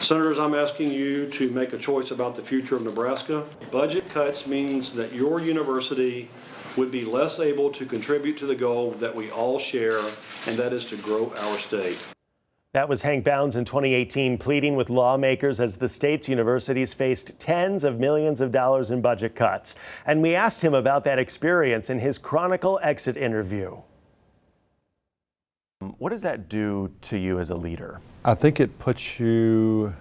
Senators, I'm asking you to make a choice about the future of Nebraska. Budget cuts means that your university would be less able to contribute to the goal that we all share, and that is to grow our state. That was Hank Bounds in 2018 pleading with lawmakers as the state's universities faced tens of millions of dollars in budget cuts. And we asked him about that experience in his Chronicle exit interview. What does that do to you as a leader? I think it puts you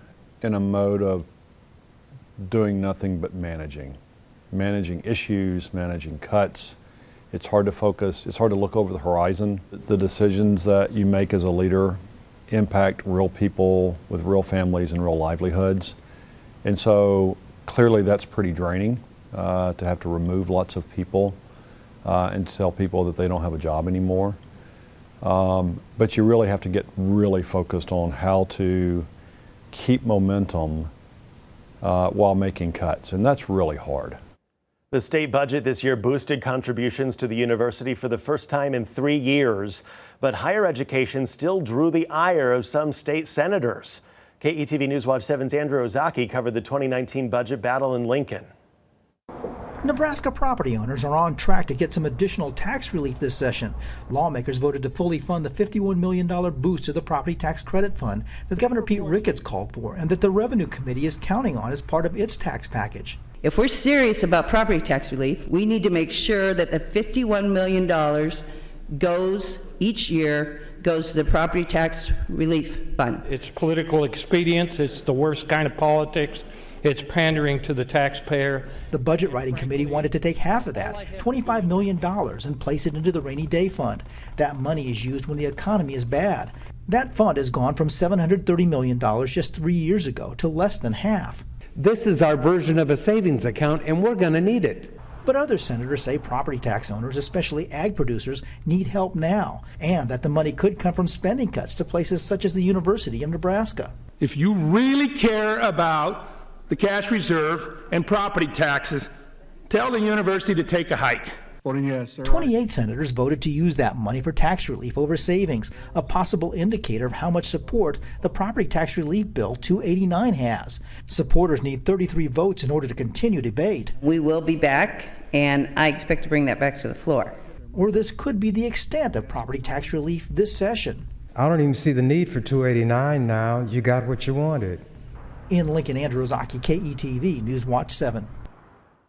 in a mode of doing nothing but managing issues, managing cuts. It's hard to focus. It's hard to look over the horizon. The decisions that you make as a leader impact real people with real families and real livelihoods. And so clearly that's pretty draining to have to remove lots of people and tell people that they don't have a job anymore. But you really have to get really focused on how to keep momentum while making cuts, and that's really hard. The state budget this year boosted contributions to the university for the first time in 3 years, but higher education still drew the ire of some state senators. KETV News Watch 7's Andrew Ozaki covered the 2019 budget battle in Lincoln. Nebraska property owners are on track to get some additional tax relief this session. Lawmakers voted to fully fund the $51 million boost to the property tax credit fund that Governor Pete Ricketts called for and that the Revenue Committee is counting on as part of its tax package. If we're serious about property tax relief, we need to make sure that the $51 million each year goes to the property tax relief fund. It's political expedience. It's the worst kind of politics. It's pandering to the taxpayer. The Budget Writing Committee wanted to take half of that, $25 million, and place it into the Rainy Day Fund. That money is used when the economy is bad. That fund has gone from $730 million just 3 years ago to less than half. This is our version of a savings account, and we're going to need it. But other senators say property tax owners, especially ag producers, need help now, and that the money could come from spending cuts to places such as the University of Nebraska. If you really care about the cash reserve and property taxes, tell the university to take a hike. 28 senators voted to use that money for tax relief over savings, a possible indicator of how much support the property tax relief bill 289 has. Supporters need 33 votes in order to continue debate. We will be back, and I expect to bring that back to the floor. Or this could be the extent of property tax relief this session. I don't even see the need for 289 now. You got what you wanted. In Lincoln, Andrew Ozaki, KETV News Watch 7.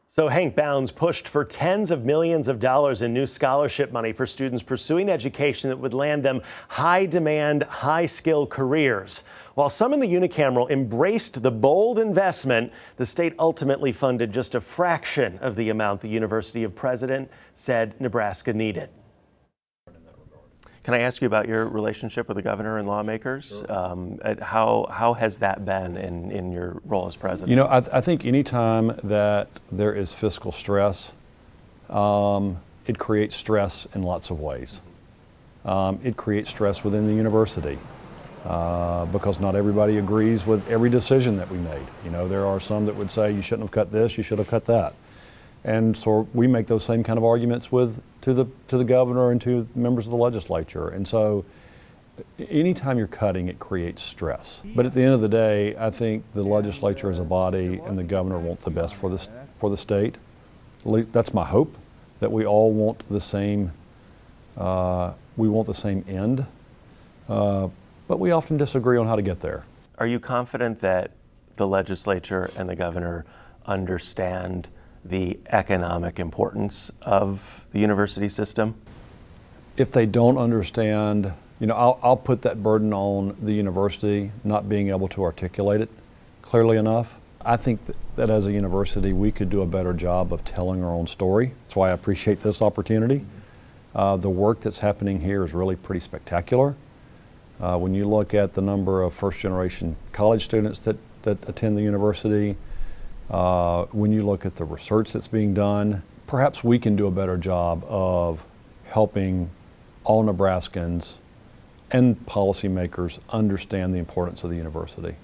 So Hank Bounds pushed for tens of millions of dollars in new scholarship money for students pursuing education that would land them high-demand, high-skill careers. While some in the unicameral embraced the bold investment, the state ultimately funded just a fraction of the amount the University of President said Nebraska needed. Can I ask you about your relationship with the governor and lawmakers? Sure. How has that been in your role as president? You know, I think anytime that there is fiscal stress, it creates stress in lots of ways. It creates stress within the university because not everybody agrees with every decision that we made. You know, there are some that would say you shouldn't have cut this, you should have cut that. And so we make those same kind of arguments to the governor and to members of the legislature. And so anytime you're cutting, it creates stress. But at the end of the day, I think the legislature as a body and the governor want the best for the state. That's my hope, that we all want the same, end. But we often disagree on how to get there. Are you confident that the legislature and the governor understand the economic importance of the university system? If they don't understand, you know, I'll put that burden on the university not being able to articulate it clearly enough. I think that as a university we could do a better job of telling our own story. That's why I appreciate this opportunity. The work that's happening here is really pretty spectacular. When you look at the number of first-generation college students that attend the university, when you look at the research that's being done, perhaps we can do a better job of helping all Nebraskans and policymakers understand the importance of the university.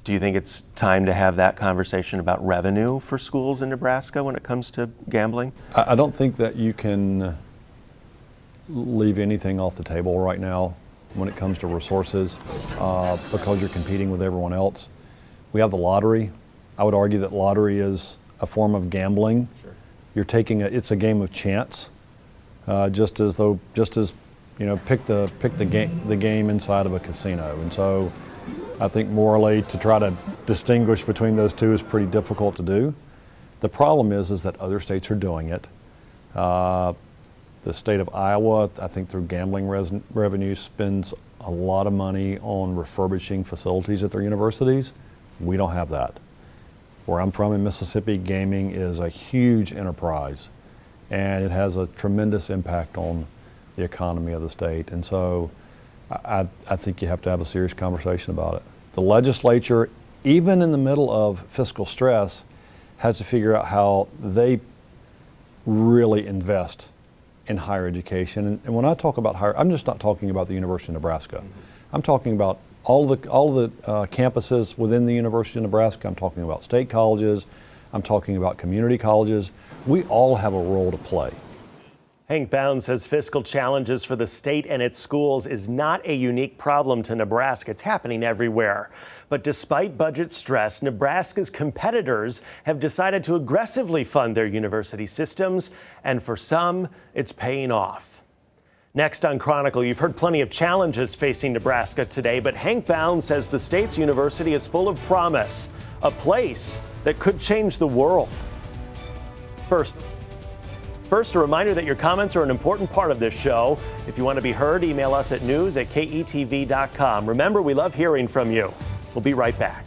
Do you think it's time to have that conversation about revenue for schools in Nebraska when it comes to gambling? I don't think that you can leave anything off the table right now when it comes to resources because you're competing with everyone else. We have the lottery. I would argue that lottery is a form of gambling. Sure. You're taking it's a game of chance, just as pick the game inside of a casino. And so I think morally to try to distinguish between those two is pretty difficult to do. The problem is that other states are doing it. The state of Iowa, I think through gambling revenue, spends a lot of money on refurbishing facilities at their universities. We don't have that. Where I'm from in Mississippi, gaming is a huge enterprise, and it has a tremendous impact on the economy of the state. And so I think you have to have a serious conversation about it. The legislature, even in the middle of fiscal stress, has to figure out how they really invest in higher education. And when I talk about higher, I'm just not talking about the University of Nebraska. I'm talking about all the campuses within the University of Nebraska. I'm talking about state colleges. I'm talking about community colleges. We all have a role to play. Hank Bounds says fiscal challenges for the state and its schools is not a unique problem to Nebraska. It's happening everywhere. But despite budget stress, Nebraska's competitors have decided to aggressively fund their university systems, and for some, it's paying off. Next on Chronicle, you've heard plenty of challenges facing Nebraska today, but Hank Bounds says the state's university is full of promise, a place that could change the world. First, a reminder that your comments are an important part of this show. If you want to be heard, email us at news@ketv.com. Remember, we love hearing from you. We'll be right back.